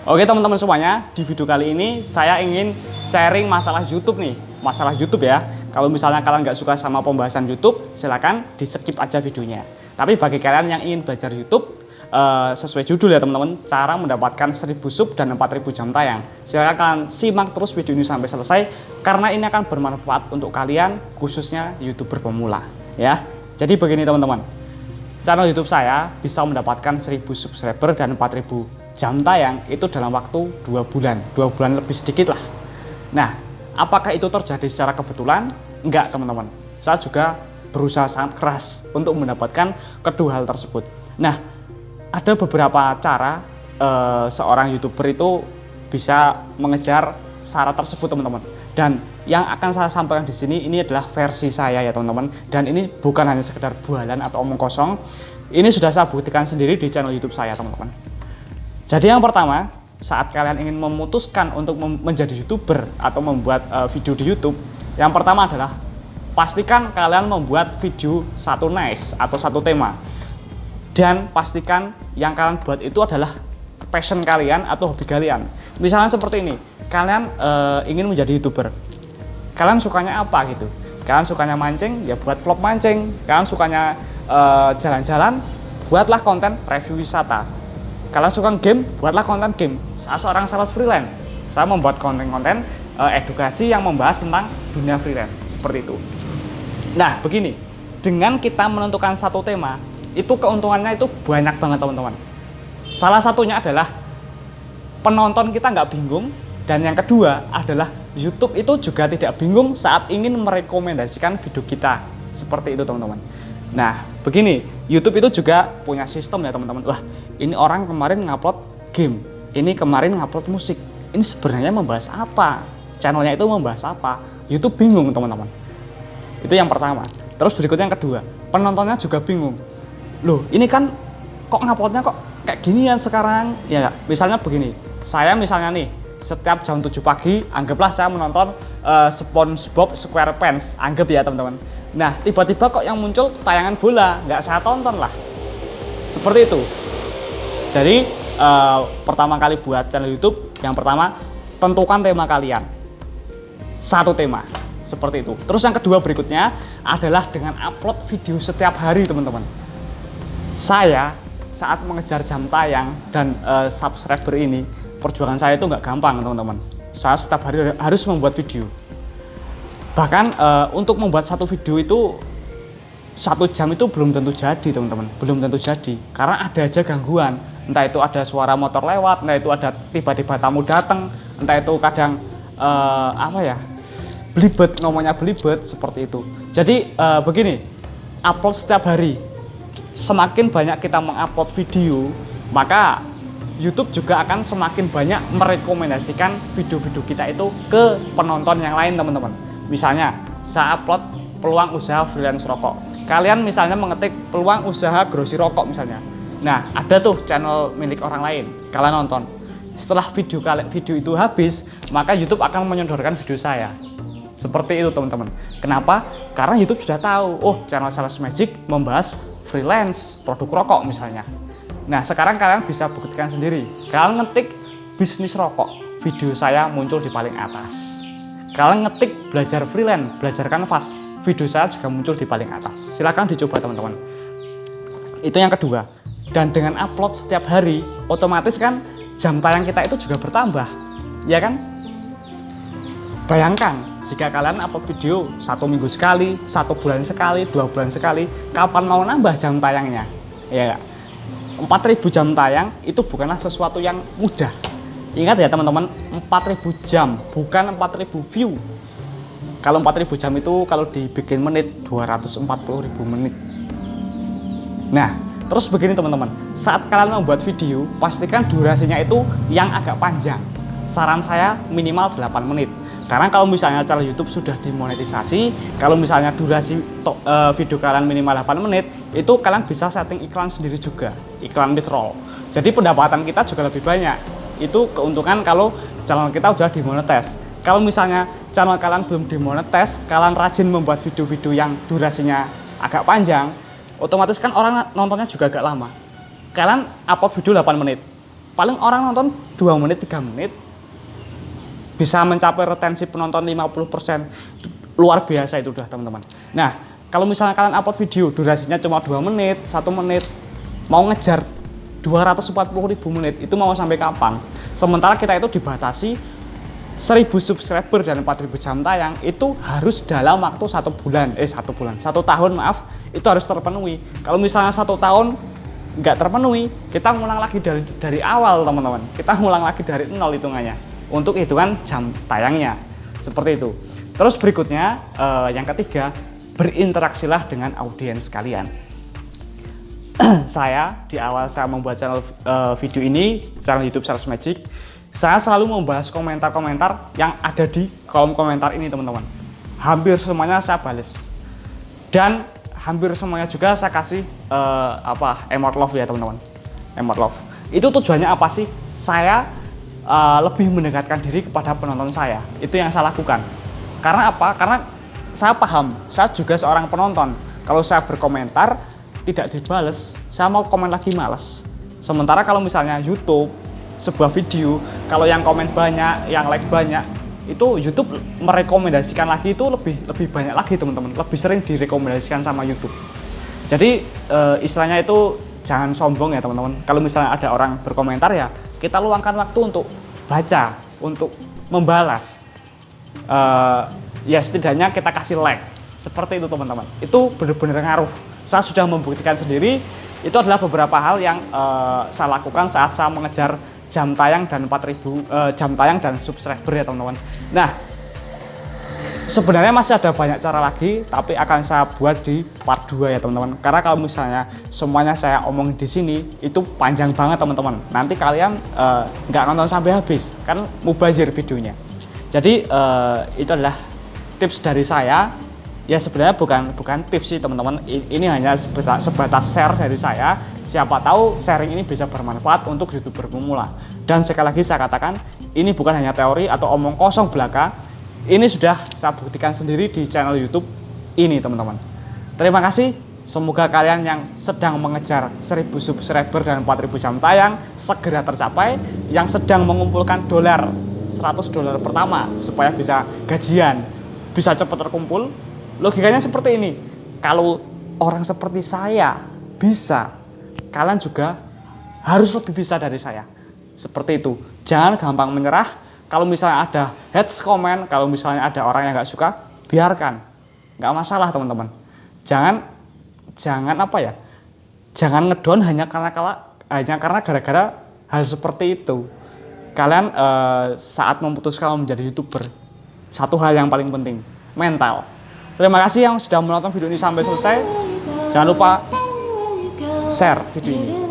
Oke teman-teman semuanya, di video kali ini saya ingin sharing masalah YouTube nih. Masalah YouTube ya. Kalau misalnya kalian nggak suka sama pembahasan YouTube, silakan di skip aja videonya. Tapi bagi kalian yang ingin belajar YouTube, sesuai judul ya teman-teman, cara mendapatkan 1000 sub dan 4000 jam tayang. Silakan simak terus video ini sampai selesai, karena ini akan bermanfaat untuk kalian, khususnya YouTuber pemula ya. Jadi begini teman-teman, channel YouTube saya bisa mendapatkan 1000 subscriber dan 4000 jam tayang itu dalam waktu 2 bulan. 2 bulan lebih sedikit lah. Nah, apakah itu terjadi secara kebetulan? Enggak teman-teman. Saya juga berusaha sangat keras untuk mendapatkan kedua hal tersebut. Nah, ada beberapa cara seorang YouTuber itu bisa mengejar syarat tersebut teman-teman. Dan yang akan saya sampaikan di sini ini adalah versi saya ya teman-teman. Dan ini bukan hanya sekedar bualan atau omong kosong. Ini sudah saya buktikan sendiri di channel YouTube saya teman-teman. Jadi yang pertama, saat kalian ingin memutuskan untuk menjadi YouTuber atau membuat video di YouTube, yang pertama adalah pastikan kalian membuat video satu niche atau satu tema. Dan pastikan yang kalian buat itu adalah passion kalian atau hobi kalian. Misalnya seperti ini, kalian ingin menjadi YouTuber. Kalian sukanya apa gitu? Kalian sukanya mancing, ya buat vlog mancing. Kalian sukanya jalan-jalan, buatlah konten review wisata. Kalian suka game, buatlah konten game. Saya seorang sales freelance. Saya membuat konten-konten edukasi yang membahas tentang dunia freelance. Seperti itu. Nah, begini. Dengan kita menentukan satu tema, itu keuntungannya itu banyak banget teman-teman. Salah satunya adalah penonton kita nggak bingung. Dan yang kedua adalah YouTube itu juga tidak bingung saat ingin merekomendasikan video kita. Seperti itu teman-teman. Nah, begini, YouTube itu juga punya sistem ya teman-teman. Wah, ini orang kemarin ngupload game, ini kemarin ngupload musik. Ini sebenarnya membahas apa? Channelnya itu membahas apa? YouTube bingung teman-teman. Itu yang pertama. Terus berikutnya yang kedua, penontonnya juga bingung. Loh, ini kan kok nguploadnya kok kayak ginian sekarang? Ya, misalnya begini, saya misalnya nih, setiap jam 7 pagi, anggaplah saya menonton SpongeBob SquarePants, anggap ya teman-teman. Nah, tiba-tiba kok yang muncul tayangan bola, nggak saya tonton lah. Seperti itu. Jadi, pertama kali buat channel YouTube, yang pertama, tentukan tema kalian. Satu tema, seperti itu. Terus yang kedua berikutnya adalah dengan upload video setiap hari, teman-teman. Saya, saat mengejar jam tayang dan subscriber ini, perjuangan saya itu nggak gampang, teman-teman. Saya setiap hari harus membuat video. Bahkan untuk membuat satu video itu 1 jam itu belum tentu jadi teman-teman, belum tentu jadi karena ada aja gangguan, entah itu ada suara motor lewat, entah itu ada tiba-tiba tamu datang, entah itu kadang belibet, ngomongnya belibet seperti itu. Jadi begini, upload setiap hari, semakin banyak kita mengupload video, maka YouTube juga akan semakin banyak merekomendasikan video-video kita itu ke penonton yang lain teman-teman. Misalnya, saya upload peluang usaha freelance rokok. Kalian misalnya mengetik peluang usaha grosi rokok misalnya. Nah, ada tuh channel milik orang lain. Kalian nonton. Setelah video itu habis, maka YouTube akan menyodorkan video saya. Seperti itu teman-teman. Kenapa? Karena YouTube sudah tahu, oh channel Sales Magic membahas freelance, produk rokok misalnya. Nah, sekarang kalian bisa buktikan sendiri. Kalian ngetik bisnis rokok, video saya muncul di paling atas. Kalian ngetik belajar freelance, belajar kanvas, video saya juga muncul di paling atas. Silahkan dicoba teman-teman. Itu yang kedua. Dan dengan upload setiap hari, otomatis kan jam tayang kita itu juga bertambah, ya kan? Bayangkan jika kalian upload video 1 minggu sekali, 1 bulan sekali, 2 bulan sekali, kapan mau nambah jam tayangnya? Ya, 4000 jam tayang itu bukanlah sesuatu yang mudah. Ingat ya teman-teman, 4000 jam, bukan 4000 view. Kalau 4000 jam itu kalau dibikin menit, 240.000 menit. Nah, terus begini teman-teman, saat kalian membuat video, pastikan durasinya itu yang agak panjang. Saran saya minimal 8 menit. Karena kalau misalnya channel YouTube sudah dimonetisasi, kalau misalnya durasi video kalian minimal 8 menit, itu kalian bisa setting iklan sendiri juga, iklan mid-roll. Jadi pendapatan kita juga lebih banyak. Itu keuntungan kalau channel kita udah dimonetis. Kalau misalnya channel kalian belum dimonetis, kalian rajin membuat video-video yang durasinya agak panjang, otomatis kan orang nontonnya juga agak lama. Kalian upload video 8 menit, paling orang nonton 2 menit 3 menit bisa mencapai retensi penonton 50%. Luar biasa itu udah teman-teman. Nah, kalau misalnya kalian upload video durasinya cuma 2 menit, 1 menit, mau ngejar 240.000 menit, itu mau sampai kapan? Sementara kita itu dibatasi 1000 subscriber dan 4000 jam tayang, itu harus dalam waktu 1 tahun maaf, itu harus terpenuhi. Kalau misalnya 1 tahun nggak terpenuhi, kita ngulang lagi dari awal teman-teman. Kita ngulang lagi dari nol hitungannya untuk hitungan jam tayangnya, seperti itu. Terus berikutnya yang ketiga, berinteraksilah dengan audiens kalian. Saya di awal saya membuat channel video ini, channel YouTube Sales Magic, saya selalu membahas komentar-komentar yang ada di kolom komentar ini teman-teman. Hampir semuanya saya balas, dan hampir semuanya juga saya kasih emote love ya teman-teman. Emote love itu tujuannya apa sih? Saya lebih mendekatkan diri kepada penonton saya. Itu yang saya lakukan. Karena apa? Karena saya paham, saya juga seorang penonton. Kalau saya berkomentar tidak dibales, saya mau komen lagi males. Sementara kalau misalnya YouTube, sebuah video, kalau yang komen banyak, yang like banyak, itu YouTube merekomendasikan lagi itu lebih banyak lagi teman-teman, lebih sering direkomendasikan sama YouTube. Jadi istilahnya itu jangan sombong ya teman-teman. Kalau misalnya ada orang berkomentar ya kita luangkan waktu untuk baca, untuk membalas. Ya setidaknya kita kasih like, seperti itu teman-teman. Itu benar-benar ngaruh. Saya sudah membuktikan sendiri. Itu adalah beberapa hal yang saya lakukan saat saya mengejar jam tayang dan 4000 jam tayang dan subscriber ya teman-teman. Nah, sebenarnya masih ada banyak cara lagi, tapi akan saya buat di part 2 ya teman-teman. Karena kalau misalnya semuanya saya omongin di sini, itu panjang banget teman-teman. Nanti kalian nggak nonton sampai habis, kan mubazir videonya. Jadi itu adalah tips dari saya. Ya sebenarnya bukan tips sih teman-teman. Ini hanya sebatas share dari saya. Siapa tahu sharing ini bisa bermanfaat untuk YouTuber pemula. Dan sekali lagi saya katakan, ini bukan hanya teori atau omong kosong belaka. Ini sudah saya buktikan sendiri di channel YouTube ini teman-teman. Terima kasih. Semoga kalian yang sedang mengejar 1000 subscriber dan 4000 jam tayang segera tercapai. Yang sedang mengumpulkan $100 pertama supaya bisa gajian, bisa cepat terkumpul. Logikanya seperti ini. Kalau orang seperti saya bisa, kalian juga harus lebih bisa dari saya. Seperti itu. Jangan gampang menyerah. Kalau misalnya ada hate comment, kalau misalnya ada orang yang nggak suka, biarkan. Nggak masalah teman-teman. Jangan apa ya? Jangan ngedown hanya karena gara-gara hal seperti itu. Kalian saat memutuskan menjadi YouTuber, satu hal yang paling penting, mental. Terima kasih yang sudah menonton video ini sampai selesai. Jangan lupa share video ini.